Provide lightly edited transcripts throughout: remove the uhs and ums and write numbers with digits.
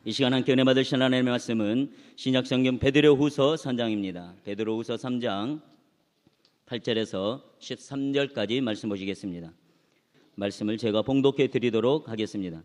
이 시간 함께 은혜 받으신 하나님의 말씀은 신약성경 베드로후서 3장입니다. 베드로후서 3장 8절에서 13절까지 말씀 보시겠습니다. 말씀을 제가 봉독해 드리도록 하겠습니다.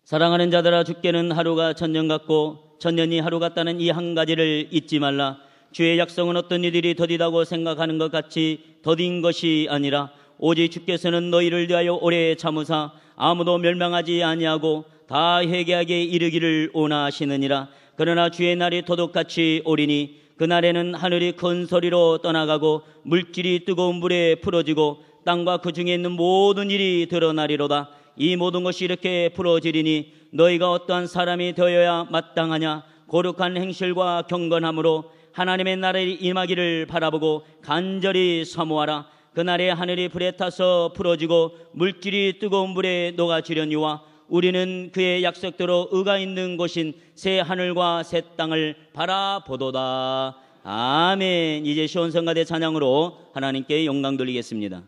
사랑하는 자들아, 주께는 하루가 천년 같고 천년이 하루 같다는 이 한 가지를 잊지 말라. 주의 약속은 어떤 이들이 더디다고 생각하는 것 같이 더딘 것이 아니라 오직 주께서는 너희를 위하여 오래 참으사 아무도 멸망하지 아니하고 다 회개하게 이르기를 원하시느니라. 그러나 주의 날이 도둑같이 오리니 그날에는 하늘이 큰 소리로 떠나가고 물질이 뜨거운 물에 풀어지고 땅과 그 중에 있는 모든 일이 드러나리로다. 이 모든 것이 이렇게 풀어지리니 너희가 어떠한 사람이 되어야 마땅하냐? 거룩한 행실과 경건함으로 하나님의 나라에 임하기를 바라보고 간절히 사모하라. 그날에 하늘이 불에 타서 풀어지고 물질이 뜨거운 물에 녹아지려니와 우리는 그의 약속대로 의가 있는 곳인 새 하늘과 새 땅을 바라보도다. 아멘. 이제 시온성가대 찬양으로 하나님께 영광 돌리겠습니다.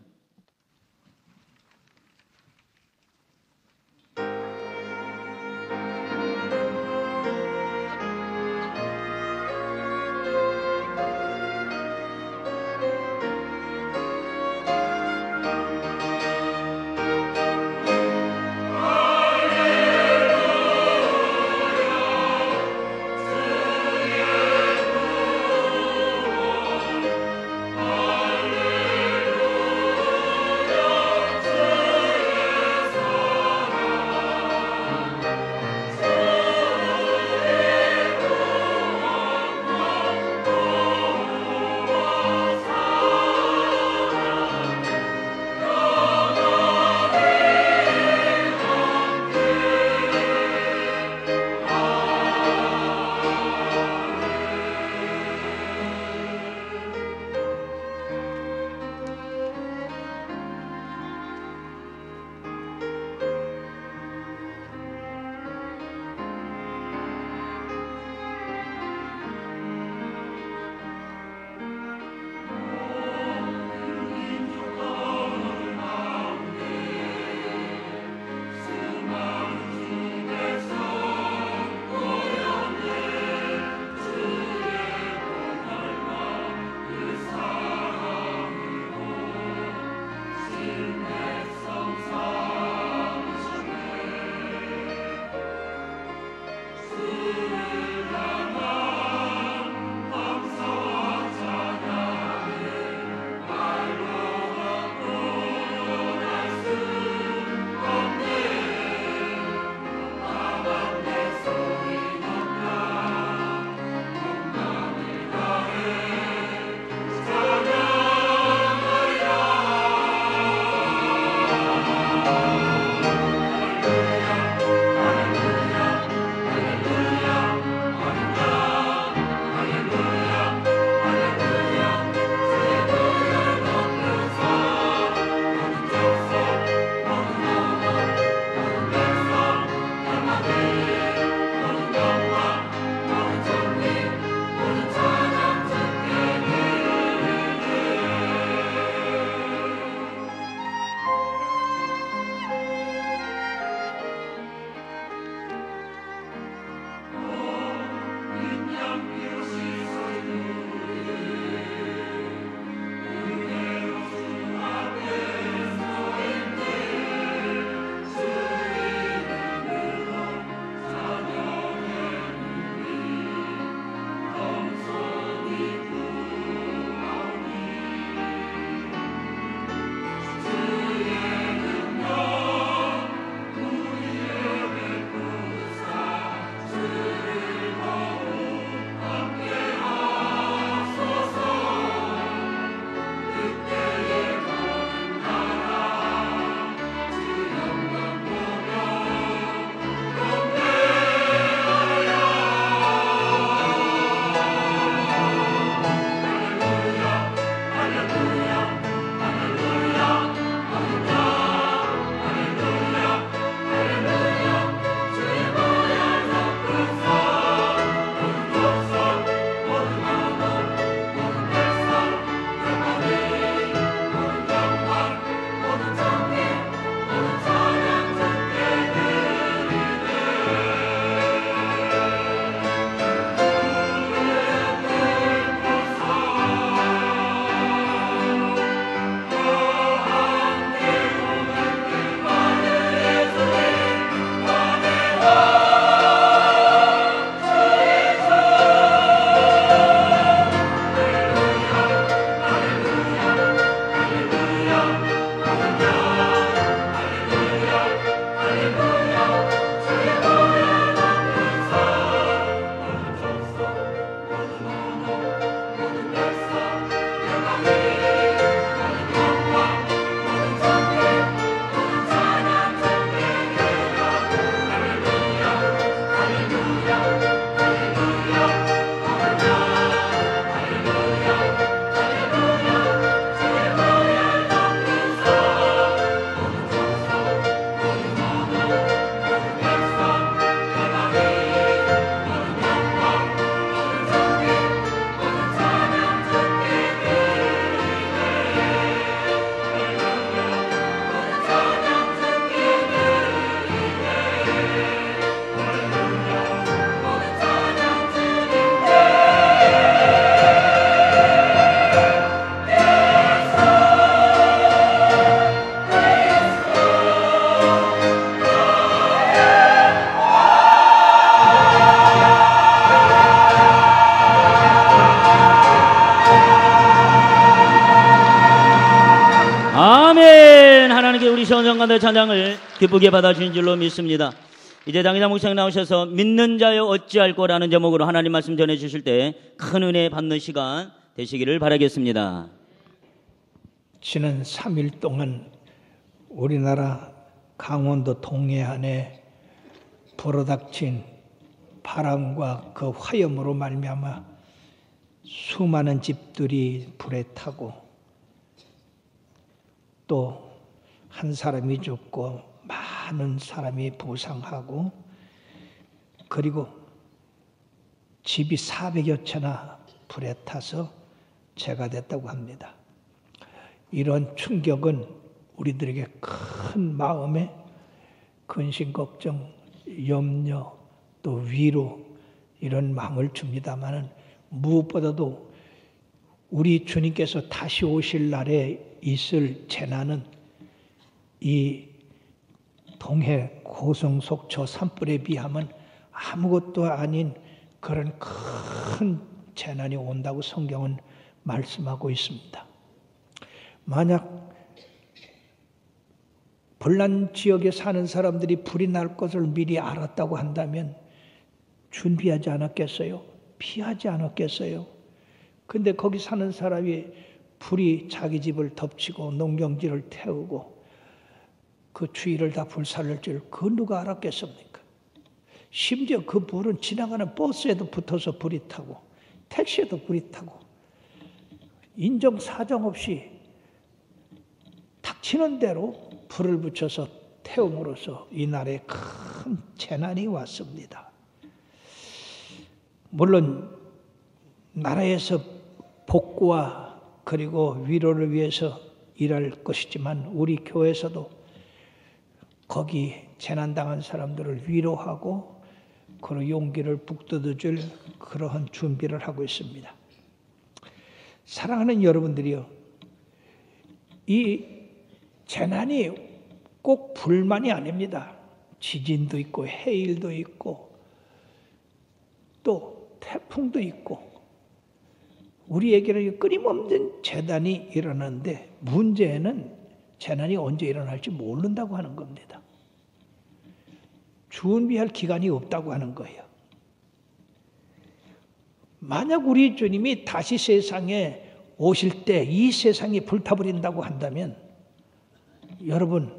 성전관의 찬양을 기쁘게 받아주신 줄로 믿습니다. 이제 당회장 목사님 나오셔서 믿는 자여 어찌할 거라는 제목으로 하나님 말씀 전해주실 때 큰 은혜 받는 시간 되시기를 바라겠습니다. 지난 3일 동안 우리나라 강원도 동해안에 불어닥친 바람과 그 화염으로 말미암아 수많은 집들이 불에 타고 또 한 사람이 죽고 많은 사람이 부상하고 그리고 집이 400여 채나 불에 타서 재가 됐다고 합니다. 이런 충격은 우리들에게 큰 마음에 근심, 걱정, 염려, 또 위로 이런 마음을 줍니다마는 무엇보다도 우리 주님께서 다시 오실 날에 있을 재난은 이 동해 고성 속초 산불에 비하면 아무것도 아닌 그런 큰 재난이 온다고 성경은 말씀하고 있습니다. 만약 불난 지역에 사는 사람들이 불이 날 것을 미리 알았다고 한다면 준비하지 않았겠어요? 피하지 않았겠어요? 근데 거기 사는 사람이 불이 자기 집을 덮치고 농경지를 태우고 그 주위를 다 불살릴 줄 그 누가 알았겠습니까? 심지어 그 불은 지나가는 버스에도 붙어서 불이 타고 택시에도 불이 타고 인정사정 없이 닥치는 대로 불을 붙여서 태움으로써 이날에 큰 재난이 왔습니다. 물론 나라에서 복구와 그리고 위로를 위해서 일할 것이지만 우리 교회에서도 거기 재난당한 사람들을 위로하고 그런 용기를 북돋워줄 그러한 준비를 하고 있습니다. 사랑하는 여러분들이요, 이 재난이 꼭 불만이 아닙니다. 지진도 있고 해일도 있고 또 태풍도 있고 우리에게는 끊임없는 재난이 일어나는데 문제는 재난이 언제 일어날지 모른다고 하는 겁니다. 준비할 기간이 없다고 하는 거예요. 만약 우리 주님이 다시 세상에 오실 때 이 세상이 불타버린다고 한다면 여러분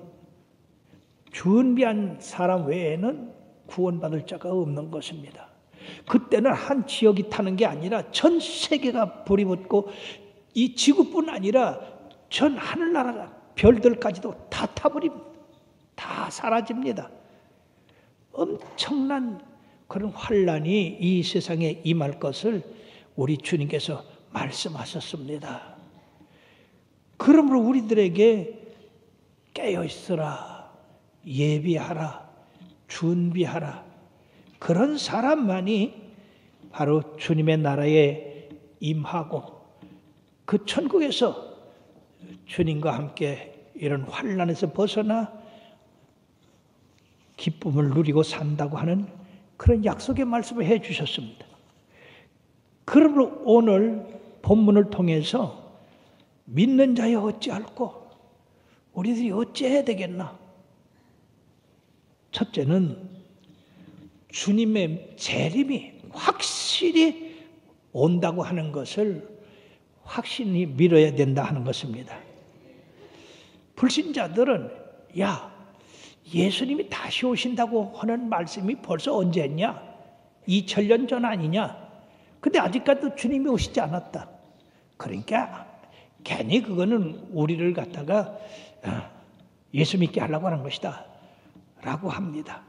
준비한 사람 외에는 구원받을 자가 없는 것입니다. 그때는 한 지역이 타는 게 아니라 전 세계가 불이 붙고 이 지구뿐 아니라 전 하늘나라가 별들까지도 다 타버립니다. 다 사라집니다. 엄청난 그런 환란이 이 세상에 임할 것을 우리 주님께서 말씀하셨습니다. 그러므로 우리들에게 깨어있으라, 예비하라, 준비하라. 그런 사람만이 바로 주님의 나라에 임하고 그 천국에서 주님과 함께 이런 환난에서 벗어나 기쁨을 누리고 산다고 하는 그런 약속의 말씀을 해 주셨습니다. 그러므로 오늘 본문을 통해서 믿는 자여 어찌할꼬? 우리들이 어찌해야 되겠나? 첫째는 주님의 재림이 확실히 온다고 하는 것을 확신히 믿어야 된다 하는 것입니다. 불신자들은 야, 예수님이 다시 오신다고 하는 말씀이 벌써 언제 했냐? 2000년 전 아니냐? 근데 아직까지도 주님이 오시지 않았다. 그러니까 괜히 그거는 우리를 갖다가 예수 믿게 하려고 하는 것이다 라고 합니다.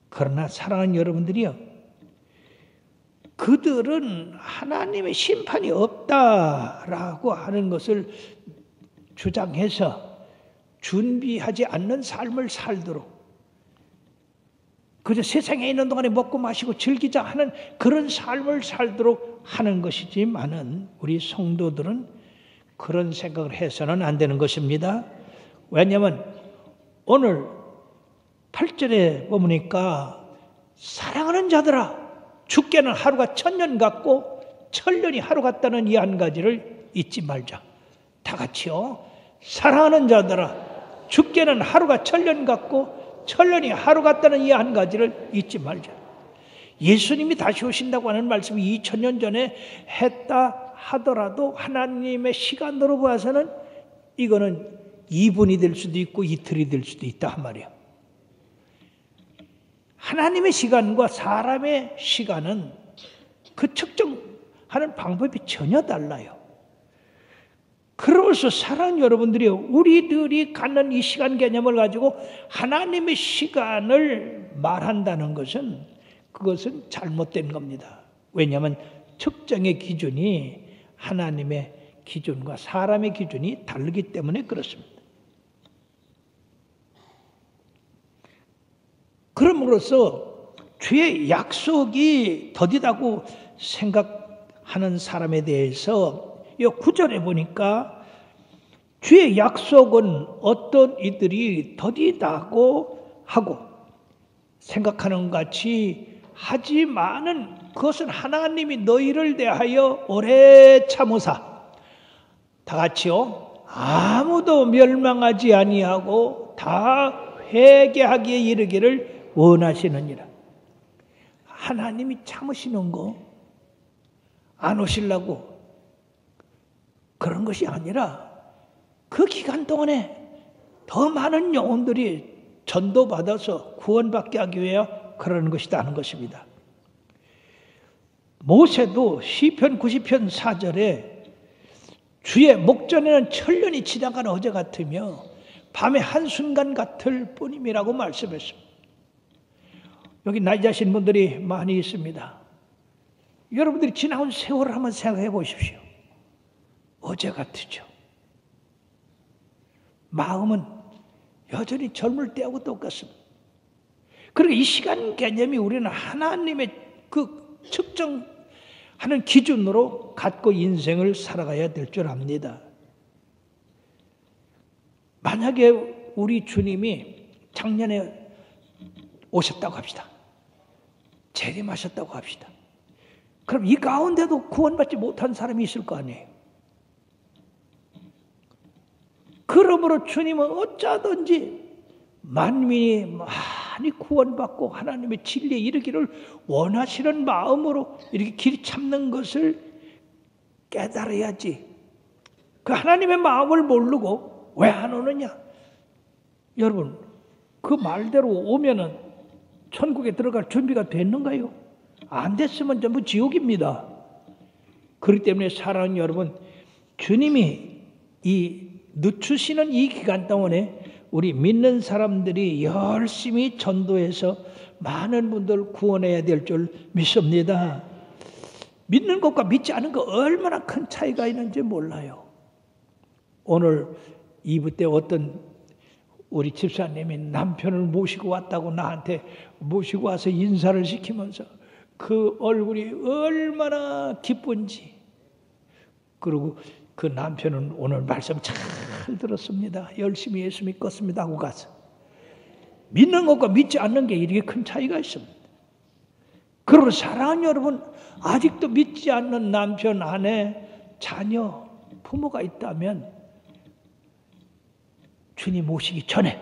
그러나 사랑하는 여러분들이요, 그들은 하나님의 심판이 없다라고 하는 것을 주장해서 준비하지 않는 삶을 살도록 그저 세상에 있는 동안에 먹고 마시고 즐기자 하는 그런 삶을 살도록 하는 것이지만은 우리 성도들은 그런 생각을 해서는 안 되는 것입니다. 왜냐하면 오늘 8절에 보니까 사랑하는 자들아 죽게는 하루가 1000년 같고 천년이 하루 같다는 이 한 가지를 잊지 말자. 다 같이요. 사랑하는 자들아 죽게는 하루가 천년 같고 천년이 하루 같다는 이 한 가지를 잊지 말자. 예수님이 다시 오신다고 하는 말씀이 2000년 전에 했다 하더라도 하나님의 시간으로 봐서는 이거는 2분이 될 수도 있고 이틀이 될 수도 있다 한 말이에요. 하나님의 시간과 사람의 시간은 그 측정하는 방법이 전혀 달라요. 그러면서 사랑하는 여러분들이 우리들이 갖는 이 시간 개념을 가지고 하나님의 시간을 말한다는 것은 그것은 잘못된 겁니다. 왜냐하면 측정의 기준이 하나님의 기준과 사람의 기준이 다르기 때문에 그렇습니다. 그럼으로써 주의 약속이 더디다고 생각하는 사람에 대해서 이 9절에 보니까 주의 약속은 어떤 이들이 더디다고 하고 생각하는 같이 하지만은 그것은 하나님이 너희를 대하여 오래 참으사 다 같이요 아무도 멸망하지 아니하고 다 회개하기에 이르기를 원하시느니라. 하나님이 참으시는 거 안 오시려고 그런 것이 아니라 그 기간 동안에 더 많은 영혼들이 전도받아서 구원받게 하기 위해 그러는 것이다 하는 것입니다. 모세도 시편 90편 4절에 주의 목전에는 천년이 지나간 어제 같으며 밤의 한순간 같을 뿐임이라고 말씀했습니다. 여기 나이 자신 분들이 많이 있습니다. 여러분들이 지나온 세월을 한번 생각해 보십시오. 어제 같으죠. 마음은 여전히 젊을 때하고 똑같습니다. 그러니까 이 시간 개념이 우리는 하나님의 그 측정하는 기준으로 갖고 인생을 살아가야 될 줄 압니다. 만약에 우리 주님이 작년에 오셨다고 합시다. 재림하셨다고 합시다. 그럼 이 가운데도 구원받지 못한 사람이 있을 거 아니에요. 그러므로 주님은 어쩌든지 만민이 많이 구원받고 하나님의 진리에 이르기를 원하시는 마음으로 이렇게 길 참는 것을 깨달아야지. 그 하나님의 마음을 모르고 왜 안 오느냐? 여러분, 그 말대로 오면은 천국에 들어갈 준비가 됐는가요? 안 됐으면 전부 지옥입니다. 그렇기 때문에 사랑하는 여러분, 주님이 이 늦추시는 이 기간 동안에 우리 믿는 사람들이 열심히 전도해서 많은 분들 구원해야 될 줄 믿습니다. 믿는 것과 믿지 않은 것 얼마나 큰 차이가 있는지 몰라요. 오늘 2부 때 어떤 우리 집사님이 남편을 모시고 왔다고 나한테 모시고 와서 인사를 시키면서 그 얼굴이 얼마나 기쁜지. 그리고 그 남편은 오늘 말씀 잘 들었습니다. 열심히 예수 믿겠습니다 하고 가서. 믿는 것과 믿지 않는 게 이렇게 큰 차이가 있습니다. 그러므로 사랑하는 여러분, 아직도 믿지 않는 남편, 아내, 자녀, 부모가 있다면 주님 오시기 전에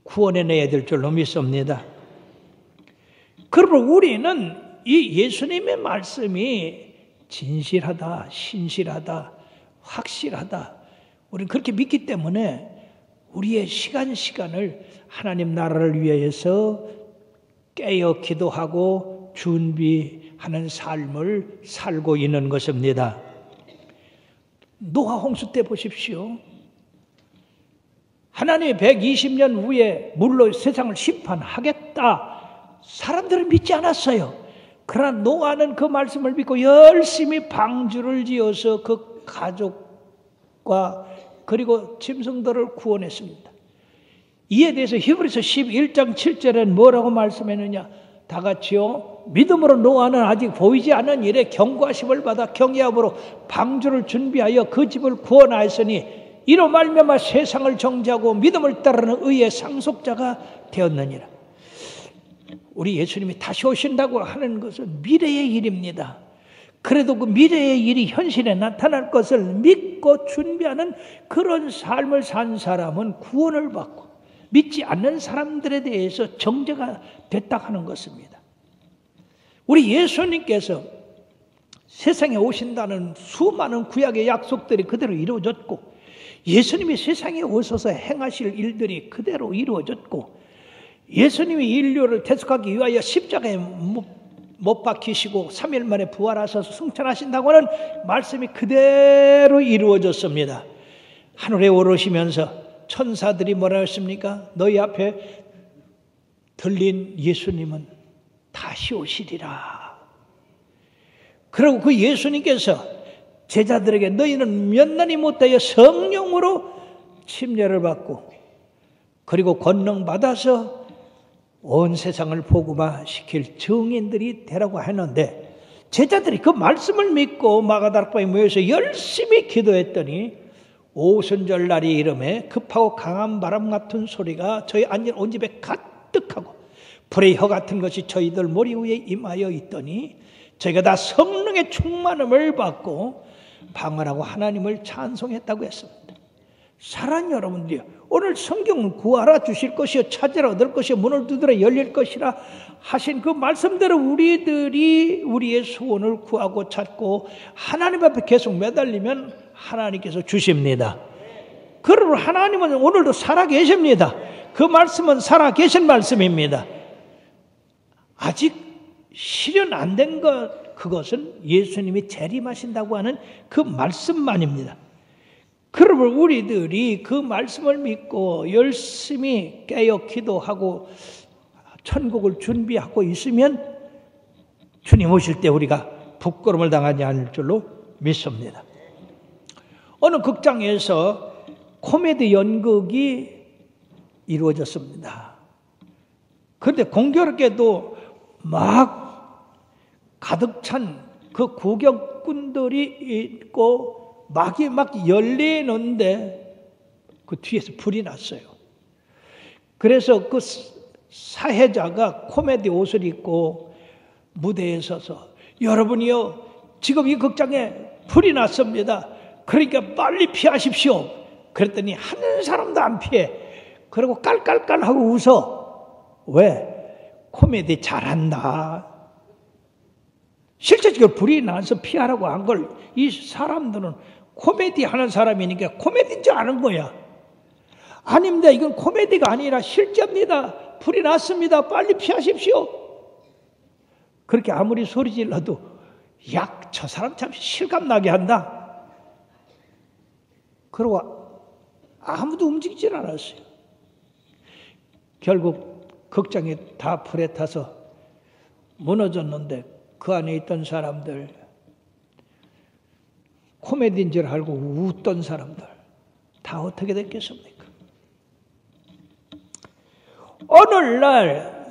구원해내야 될 줄로 믿습니다. 그러므로 우리는 이 예수님의 말씀이 진실하다, 신실하다, 확실하다, 우리는 그렇게 믿기 때문에 우리의 시간을 하나님 나라를 위해서 깨어 기도하고 준비하는 삶을 살고 있는 것입니다. 노아 홍수 때 보십시오. 하나님이 120년 후에 물로 세상을 심판하겠다. 사람들은 믿지 않았어요. 그러나 노아는 그 말씀을 믿고 열심히 방주를 지어서 그 가족과 그리고 짐승들을 구원했습니다. 이에 대해서 히브리서 11장 7절에는 뭐라고 말씀했느냐? 다 같이요. 믿음으로 노아는 아직 보이지 않은 일에 경고하심을 받아 경외함으로 방주를 준비하여 그 집을 구원하였으니 이로 말미암아 세상을 정죄하고 믿음을 따르는 의의 상속자가 되었느니라. 우리 예수님이 다시 오신다고 하는 것은 미래의 일입니다. 그래도 그 미래의 일이 현실에 나타날 것을 믿고 준비하는 그런 삶을 산 사람은 구원을 받고, 믿지 않는 사람들에 대해서 정죄가 됐다 하는 것입니다. 우리 예수님께서 세상에 오신다는 수많은 구약의 약속들이 그대로 이루어졌고, 예수님이 세상에 오셔서 행하실 일들이 그대로 이루어졌고, 예수님이 인류를 대속하기 위하여 십자가에 못 박히시고 3일 만에 부활하셔서 승천하신다고 하는 말씀이 그대로 이루어졌습니다. 하늘에 오르시면서 천사들이 뭐라 했습니까? 너희 앞에 들린 예수님은 다시 오시리라. 그리고 그 예수님께서 제자들에게 너희는 몇 날이 못하여 성령으로 침례를 받고, 그리고 권능 받아서 온 세상을 복음화 시킬 증인들이 되라고 했는데, 제자들이 그 말씀을 믿고 마가다락방에 모여서 열심히 기도했더니 오순절 날이 이름에 급하고 강한 바람 같은 소리가 저희 앉은 온 집에 가득하고 불의 혀 같은 것이 저희들 머리 위에 임하여 있더니 저희가 다 성령의 충만함을 받고 방언하고 하나님을 찬송했다고 했습니다. 사랑하는 여러분들이요, 오늘 성경은 구하라 주실 것이요 찾으라 얻을 것이요 문을 두드려 열릴 것이라 하신 그 말씀대로 우리들이 우리의 소원을 구하고 찾고 하나님 앞에 계속 매달리면 하나님께서 주십니다. 그러므로 하나님은 오늘도 살아계십니다. 그 말씀은 살아계신 말씀입니다. 아직 실현 안 된 것, 그것은 예수님이 재림하신다고 하는 그 말씀만입니다. 그러므로 우리들이 그 말씀을 믿고 열심히 깨어 기도하고 천국을 준비하고 있으면 주님 오실 때 우리가 부끄러움을 당하지 않을 줄로 믿습니다. 어느 극장에서 코미디 연극이 이루어졌습니다. 그런데 공교롭게도 막 가득 찬 그 구경꾼들이 있고 막이 막 열리는데 그 뒤에서 불이 났어요. 그래서 그 사회자가 코미디 옷을 입고 무대에 서서 여러분이요, 지금 이 극장에 불이 났습니다. 그러니까 빨리 피하십시오. 그랬더니 한 사람도 안 피해. 그리고 깔깔깔 하고 웃어. 왜? 코미디 잘한다. 실제적으로 불이 나서 피하라고 한 걸 이 사람들은 코미디 하는 사람이니까 코미디인 줄 아는 거야. 아닙니다. 이건 코미디가 아니라 실제입니다. 불이 났습니다. 빨리 피하십시오. 그렇게 아무리 소리 질러도 저 사람 참 실감나게 한다. 그러고 아무도 움직이질 않았어요. 결국 극장이 다 불에 타서 무너졌는데 그 안에 있던 사람들, 코미디인 줄 알고 웃던 사람들 다 어떻게 됐겠습니까? 오늘날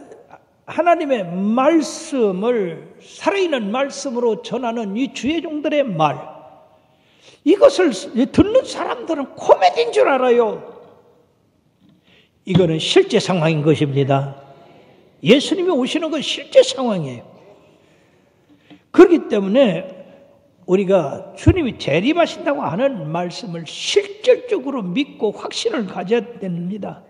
하나님의 말씀을 살아있는 말씀으로 전하는 이 주의 종들의 말, 이것을 듣는 사람들은 코미디인 줄 알아요. 이거는 실제 상황인 것입니다. 예수님이 오시는 건 실제 상황이에요. 그렇기 때문에 우리가 주님이 재림하신다고 하는 말씀을 실질적으로 믿고 확신을 가져야 됩니다.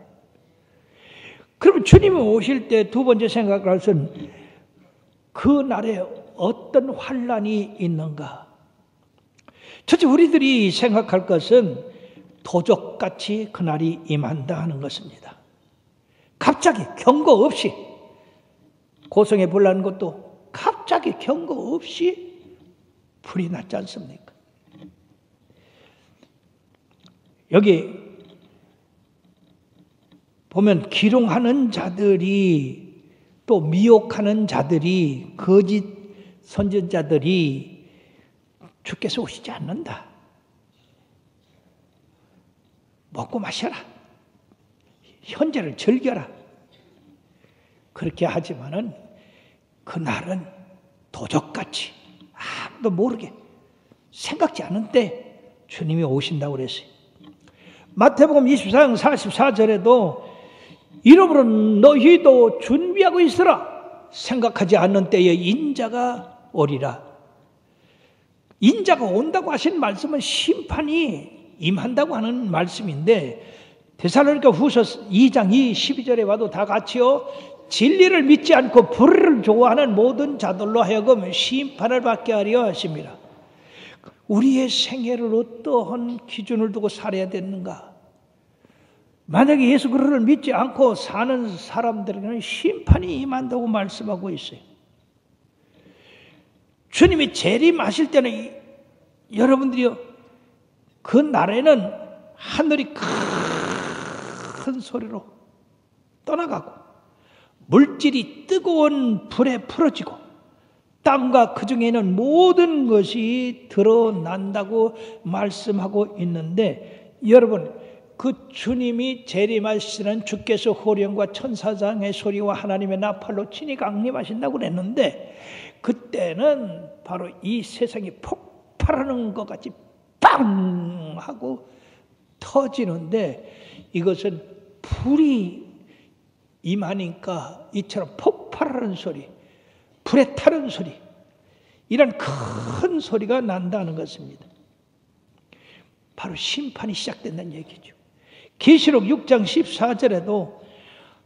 그럼 주님이 오실 때 두 번째 생각할 것은 그 날에 어떤 환난이 있는가. 첫째, 우리들이 생각할 것은 도적같이 그날이 임한다 하는 것입니다. 갑자기 경고 없이, 고성에 불 나는 것도 갑자기 경고 없이 불이 났지 않습니까? 여기 보면 기롱하는 자들이, 또 미혹하는 자들이, 거짓 선전자들이 주께서 오시지 않는다. 먹고 마셔라. 현재를 즐겨라. 그렇게 하지만은 그날은 도적같이 아무도 모르게 생각지 않은데 주님이 오신다고 그랬어요. 마태복음 24장 44절에도 이러므로 너희도 준비하고 있으라. 생각하지 않는 때에 인자가 오리라. 인자가 온다고 하신 말씀은 심판이 임한다고 하는 말씀인데, 데살로니가 후서 2장 12절에 와도 다 같이요, 진리를 믿지 않고 불의를 좋아하는 모든 자들로 하여금 심판을 받게 하려 하십니다. 우리의 생애를 어떠한 기준을 두고 살아야 되는가? 만약에 예수 그리스도를 믿지 않고 사는 사람들에게는 심판이 임한다고 말씀하고 있어요. 주님이 재림하실 때는 여러분들이요, 그 날에는 하늘이 큰 소리로 떠나가고 물질이 뜨거운 불에 풀어지고 땅과 그 중에 있는 모든 것이 드러난다고 말씀하고 있는데, 여러분, 그 주님이 재림하시는 주께서 호령과 천사장의 소리와 하나님의 나팔로 친히 강림하신다고 그랬는데, 그때는 바로 이 세상이 폭발하는 것 같이 빵 하고 터지는데, 이것은 불이 임하니까 이처럼 폭발하는 소리, 불에 타는 소리, 이런 큰 소리가 난다는 것입니다. 바로 심판이 시작된다는 얘기죠. 계시록 6장 14절에도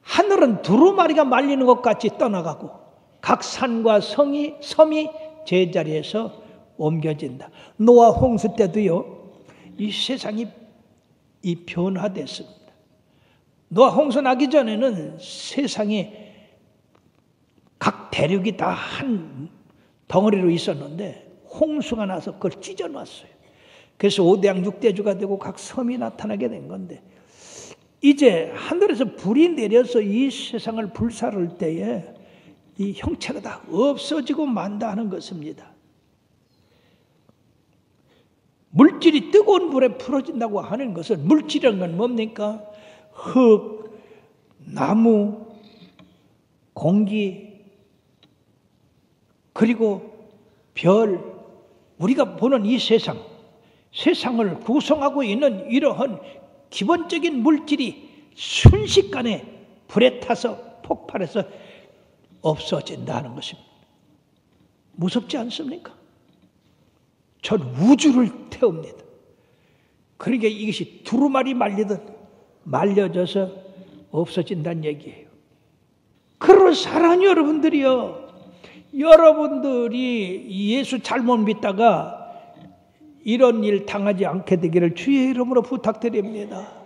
하늘은 두루마리가 말리는 것 같이 떠나가고 각 산과 섬이 제자리에서 옮겨진다. 노아 홍수 때도요, 이 세상이 변화됐습니다. 노아 홍수 나기 전에는 세상에 각 대륙이 다 한 덩어리로 있었는데 홍수가 나서 그걸 찢어놨어요. 그래서 5대양 6대주가 되고 각 섬이 나타나게 된 건데, 이제 하늘에서 불이 내려서 이 세상을 불사를 때에 이 형체가 다 없어지고 만다 하는 것입니다. 물질이 뜨거운 불에 풀어진다고 하는 것은, 물질이라는 건 뭡니까? 흙, 나무, 공기, 그리고 별, 우리가 보는 이 세상을 구성하고 있는 이러한 기본적인 물질이 순식간에 불에 타서 폭발해서 없어진다는 것입니다. 무섭지 않습니까? 전 우주를 태웁니다. 그러니까 이것이 두루마리 말리듯 말려져서 없어진다는 얘기예요. 그런 사랑하는 여러분들이요, 여러분들이 예수 잘못 믿다가 이런 일 당하지 않게 되기를 주의 이름으로 부탁드립니다.